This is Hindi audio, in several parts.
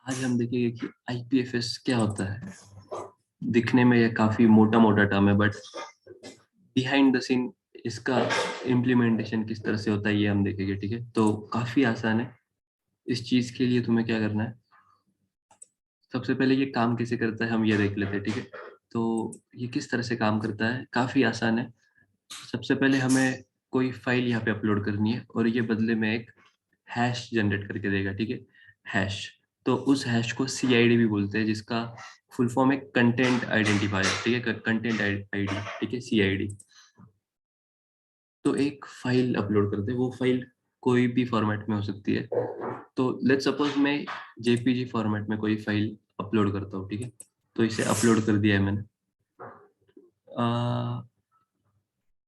आज हम देखेंगे कि आईपीएफएस क्या होता है। दिखने में ये काफी मोटा मोटा टर्म है, बट बिहाइंड द सीन इसका इम्प्लीमेंटेशन किस तरह से होता है ये हम देखेंगे। ठीक है, तो काफी आसान है। इस चीज के लिए तुम्हें क्या करना है, सबसे पहले ये काम कैसे करता है हम ये देख लेते हैं। ठीक है, तो ये किस तरह से काम करता है, काफी आसान है। सबसे पहले हमें कोई फाइल यहाँ पे अपलोड करनी है और ये बदले में एक हैश जनरेट करके देगा। ठीक है, हैश। तो उस हैश को सीआईडी भी बोलते हैं, जिसका फुल फॉर्म है कंटेंट आइडेंटिफायर। ठीक है, कंटेंट आईडी। ठीक है, सीआईडी। तो एक फाइल अपलोड करते हैं, वो फाइल कोई भी फॉर्मेट में हो सकती है। तो लेट्स सपोज मैं जेपीजी फॉर्मेट में कोई फाइल अपलोड करता हूँ। ठीक है, तो इसे अपलोड कर दिया है मैंने।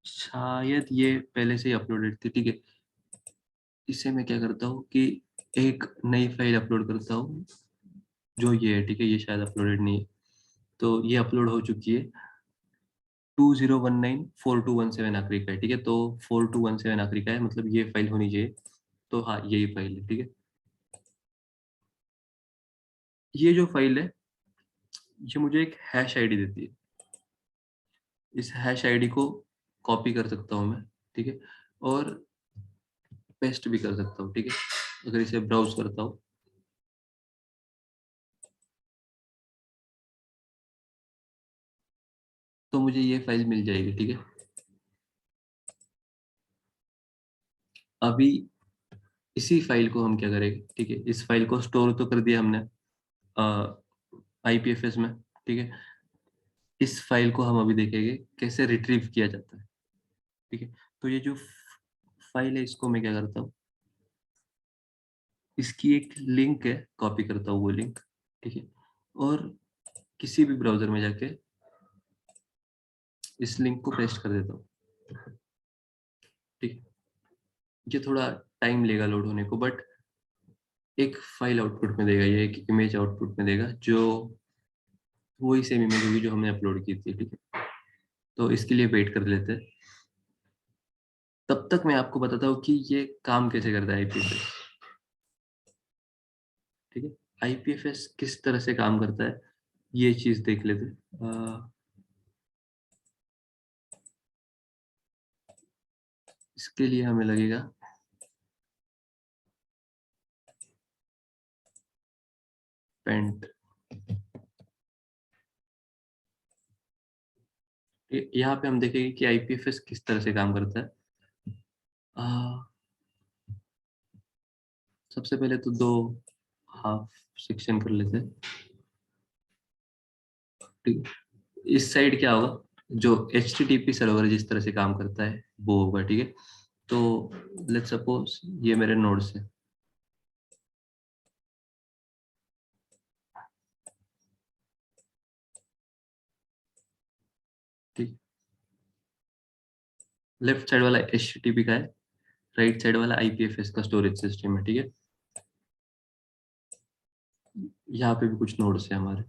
शायद ये पहले से ही अपलोडेड थी। ठीक है, इसे मैं क्या करता हूँ कि एक नई फाइल अपलोड करता हूँ जो ये है। ठीक है, ये शायद अपलोडेड नहीं है, तो ये अपलोड हो चुकी है। 20194217 आखिरी का है। ठीक है, तो 4217 आखिरी का है, मतलब ये फाइल होनी चाहिए। तो हाँ, यही फाइल है। ठीक है, ये जो फाइल है ये मुझे एक हैश आईडी देती है। इस हैश आईडी को कॉपी कर सकता हूँ मैं। ठीक है, और पेस्ट भी कर सकता हूँ। ठीक है, अगर इसे ब्राउज करता हूँ तो मुझे ये फाइल मिल जाएगी। ठीक है, अभी इसी फाइल को हम क्या करेंगे, ठीक है, इस फाइल को स्टोर तो कर दिया हमने आईपीएफएस में। ठीक है, इस फाइल को हम अभी देखेंगे कैसे रिट्रीव किया जाता है। ठीक है, तो ये जो फाइल है इसको मैं क्या करता हूँ, इसकी एक लिंक है, कॉपी करता हूँ वो लिंक। ठीक है, और किसी भी ब्राउजर में जाके इस लिंक को पेस्ट कर देता हूँ। ठीक है, ये थोड़ा टाइम लेगा लोड होने को, बट एक फाइल आउटपुट में देगा, ये एक इमेज आउटपुट में देगा, जो वही सेम इमेज होगी जो हमने अपलोड की थी। ठीक है, तो इसके लिए वेट कर लेते हैं। तब तक मैं आपको बताता हूँ कि ये काम कैसे करता है आईपीएफएस। ठीक है, आईपीएफएस किस तरह से काम करता है ये चीज देख लेते हैं। इसके लिए हमें लगेगा पेंट। यहाँ पे हम देखेंगे कि आईपीएफएस किस तरह से काम करता है। सबसे पहले तो दो हाफ सेक्शन कर लेते हैं। ठीक है, इस साइड क्या होगा, जो HTTP सर्वर जिस तरह से काम करता है वो होगा। ठीक है, तो लेट्स सपोज ये मेरे नोड्स है। ठीक, लेफ्ट साइड वाला HTTP का है, राइट साइड वाला आईपीएफएस का स्टोरेज सिस्टम है। ठीक है, यहाँ पे भी कुछ नोड्स है हमारे।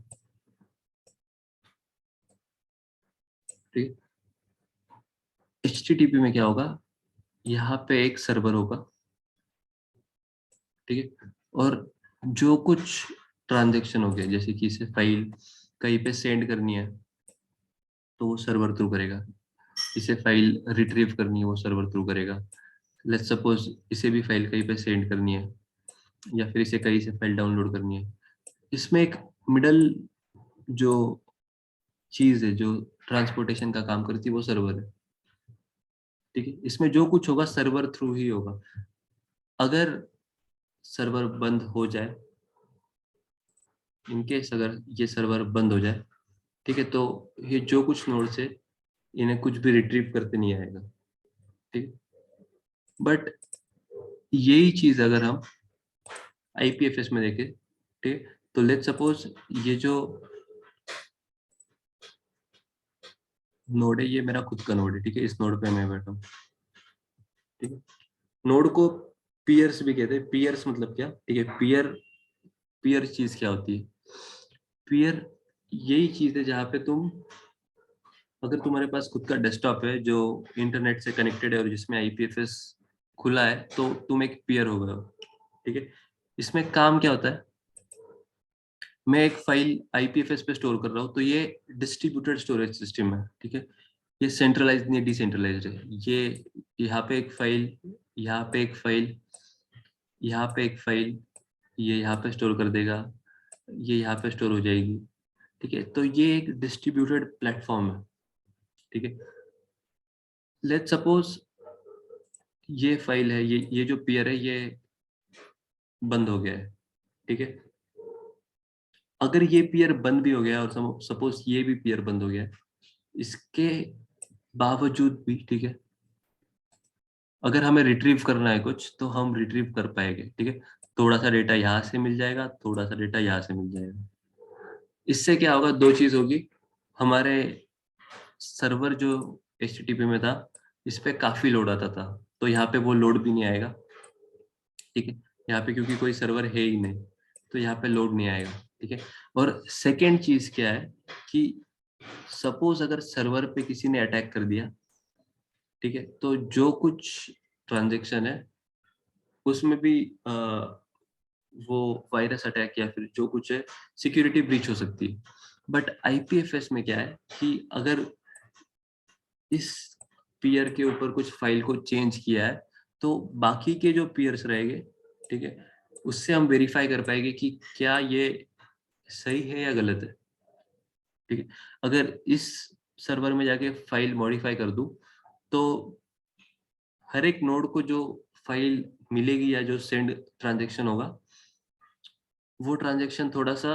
ठीक है, HTTP में क्या होगा, यहाँ पे एक सर्वर होगा। ठीक है, और जो कुछ ट्रांजेक्शन हो गया, जैसे कि इसे फाइल कहीं पे सेंड करनी है तो वो सर्वर थ्रू करेगा, इसे फाइल रिट्रीव करनी है वो सर्वर थ्रू करेगा। लेट्स सपोज इसे भी फाइल कहीं पे सेंड करनी है, या फिर इसे कहीं से फाइल डाउनलोड करनी है। इसमें एक मिडल जो चीज है जो ट्रांसपोर्टेशन का काम करती है वो सर्वर है। ठीक है, इसमें जो कुछ होगा सर्वर थ्रू ही होगा। अगर सर्वर बंद हो जाए, इनकेस अगर ये सर्वर बंद हो जाए, ठीक है, तो ये जो कुछ नोड्स है इन्हें कुछ भी रिट्रीव करते नहीं आएगा। ठीक, बट यही चीज अगर हम आईपीएफएस में देखें, ठीक, तो लेट्स सपोज ये जो नोड है ये मेरा खुद का नोड है। ठीक है, इस नोड पे मैं बैठा हूँ। ठीक है, नोड को पीयर्स भी कहते हैं। पीयर्स मतलब क्या, ठीक है, पीयर, पीयर चीज क्या होती है, पीयर यही चीज है जहाँ पे तुम, अगर तुम्हारे पास खुद का डेस्कटॉप है जो इंटरनेट से कनेक्टेड है और जिसमें आईपीएफएस खुला है, तो तुम एक पीयर हो गए हो। ठीक है, इसमें काम क्या होता है, मैं एक फाइल आईपीएफएस पे स्टोर कर रहा हूँ, तो ये डिस्ट्रीब्यूटेड स्टोरेज सिस्टम है, ठीक है। ये सेंट्रलाइज नहीं, डिसेंट्रलाइज्ड है। ये यहाँ पे एक फाइल, यहाँ पे एक फाइल, यहाँ पे एक फाइल, ये यहाँ पे स्टोर कर देगा, ये यहाँ पे स्टोर हो जाएगी, ठीक है। तो ये एक डिस्ट्रीब्यूटेड प्लेटफॉर्म है, ठीक है। लेट्स सपोज ये फाइल है, ये जो पेयर है ये बंद हो गया है, ठीक है। अगर ये पेयर बंद भी हो गया और सपोज ये भी पेयर बंद हो गया, इसके बावजूद भी, ठीक है, अगर हमें रिट्रीव करना है कुछ तो हम रिट्रीव कर पाएंगे, ठीक है। थोड़ा सा डेटा यहाँ से मिल जाएगा, थोड़ा सा डेटा यहाँ से मिल जाएगा। इससे क्या होगा, दो चीज होगी। हमारे सर्वर जो HTTP में था, इस पे काफी लोड आता था, तो यहाँ पे वो लोड भी नहीं आएगा, ठीक है। यहाँ पे क्योंकि कोई सर्वर है ही नहीं, तो यहाँ पे लोड नहीं आएगा, ठीक है। और सेकेंड चीज क्या है कि सपोज अगर सर्वर पे किसी ने अटैक कर दिया, ठीक है, तो जो कुछ ट्रांजेक्शन है उसमें भी वो वायरस अटैक या फिर जो कुछ है, सिक्योरिटी ब्रीच हो सकती है। बट आईपीएफएस में क्या है कि अगर इस पीयर के ऊपर कुछ फाइल को चेंज किया है, तो बाकी के जो पीयर्स रहेंगे, ठीक है, उससे हम वेरीफाई कर पाएंगे कि क्या ये सही है या गलत है, ठीक है। अगर इस सर्वर में जाके फाइल मॉडिफाई कर दूं, तो हर एक नोड को जो फाइल मिलेगी या जो सेंड ट्रांजेक्शन होगा, वो ट्रांजेक्शन थोड़ा सा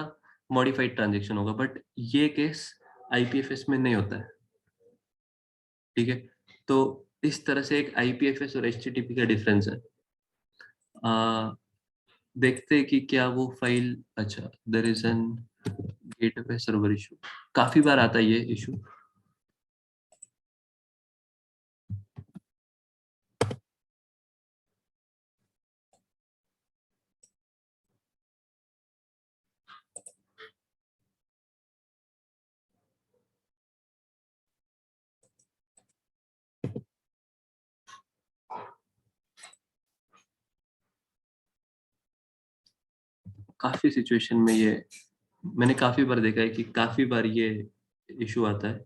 मॉडिफाइड ट्रांजेक्शन होगा। बट ये केस आईपीएफएस में नहीं होता है, ठीक है। तो इस तरह से एक आईपीएफएस और एचटीटीपी का डिफरेंस है। आ, देखते हैं कि क्या वो फाइल, अच्छा, there is a gateway server issue, काफी बार आता है ये इशू। काफी सिचुएशन में ये मैंने काफी बार देखा है कि काफी बार ये इशू आता है।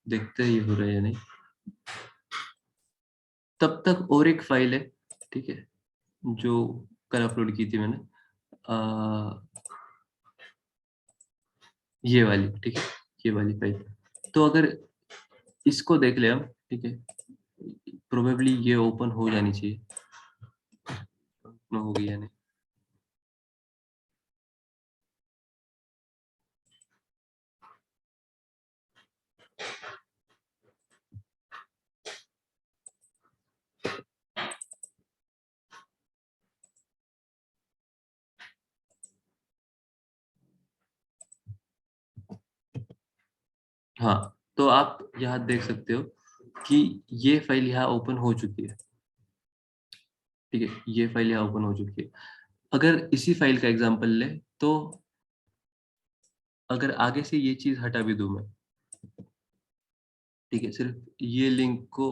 देखते हैं ये हो रहा है या नहीं। तब तक और एक फाइल है, ठीक है, जो कल अपलोड की थी मैंने, आ, ये वाली, ठीक है, ये वाली फाइल। तो अगर इसको देख ले हम, ठीक है, प्रोबेबली ये ओपन हो जानी चाहिए, हो गई या नहीं। हाँ, तो आप यहाँ देख सकते हो कि ये फाइल यहाँ ओपन हो चुकी है, ठीक है, ये फाइल यहाँ ओपन हो चुकी है। अगर इसी फाइल का एग्जांपल ले, तो अगर आगे से ये चीज हटा भी दूं मैं, ठीक है, सिर्फ ये लिंक को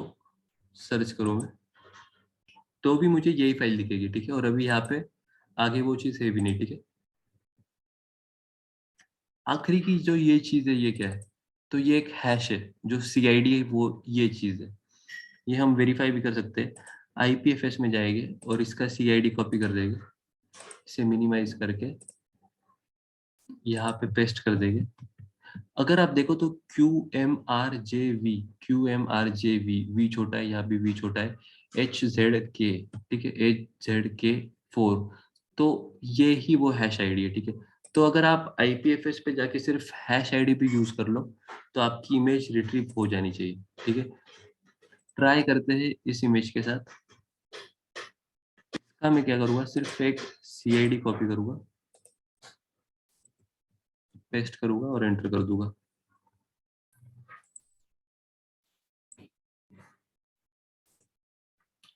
सर्च करूं मैं, तो भी मुझे यही फाइल दिखेगी, ठीक है। और अभी यहाँ पे आगे वो चीज है भी नहीं, ठीक है। आखिरी की जो ये चीज है, ये क्या है, तो ये एक हैश है, जो सीआईडी है, वो ये चीज है। ये हम वेरीफाई भी कर सकते हैं। आईपीएफएस में जाएंगे और इसका सीआईडी कॉपी कर देंगे, इसे मिनिमाइज करके यहाँ पे पेस्ट कर देंगे। अगर आप देखो तो Q M R J V V छोटा है, यहाँ भी वी छोटा है, HZK, ठीक है, HZK 4, तो ये ही वो हैश आईडी है, ठीक है। तो अगर आप आईपीएफएस पे जाके सिर्फ हैश आईडी भी यूज कर लो, तो आपकी इमेज रिट्रीव हो जानी चाहिए, ठीक है। ट्राई करते हैं इस इमेज के साथ। इसका मैं क्या करूंगा, सिर्फ एक सीआईडी कॉपी करूंगा, पेस्ट करूंगा और एंटर कर दूंगा।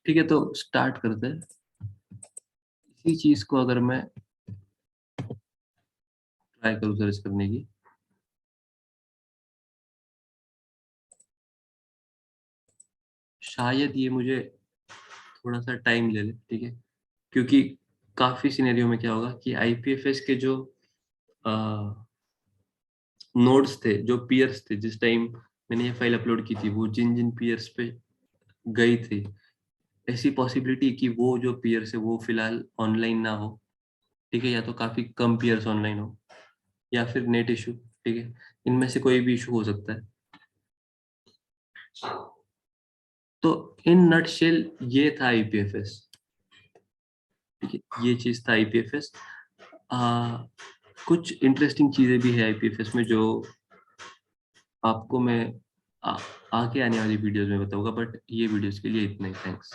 ठीक है, तो स्टार्ट करते हैं। इसी चीज को अगर मैं ट्राई करूँ सर्च करने की, शायद ये मुझे थोड़ा सा टाइम ले ले, ठीक है, क्योंकि काफी सिनेरियो में क्या होगा कि आईपीएफएस के जो नोड्स थे, जो पीयर्स थे, जिस टाइम मैंने ये फाइल अपलोड की थी, वो जिन जिन पीयर्स पे गई थी, ऐसी पॉसिबिलिटी कि वो जो पीयर्स है वो फिलहाल ऑनलाइन ना हो, ठीक है, या तो काफी कम पीयर्स ऑनलाइन हो, या फिर नेट इशू, ठीक है, इनमें से कोई भी इशू हो सकता है। तो इन नटशेल ये था आईपीएफएस, ठीक है, ये चीज था आईपीएफएस। कुछ इंटरेस्टिंग चीजें भी है आईपीएफएस में जो आपको मैं आ, आगे आने वाली वीडियोस में बताऊंगा, बट ये वीडियोस के लिए इतना ही, थैंक्स।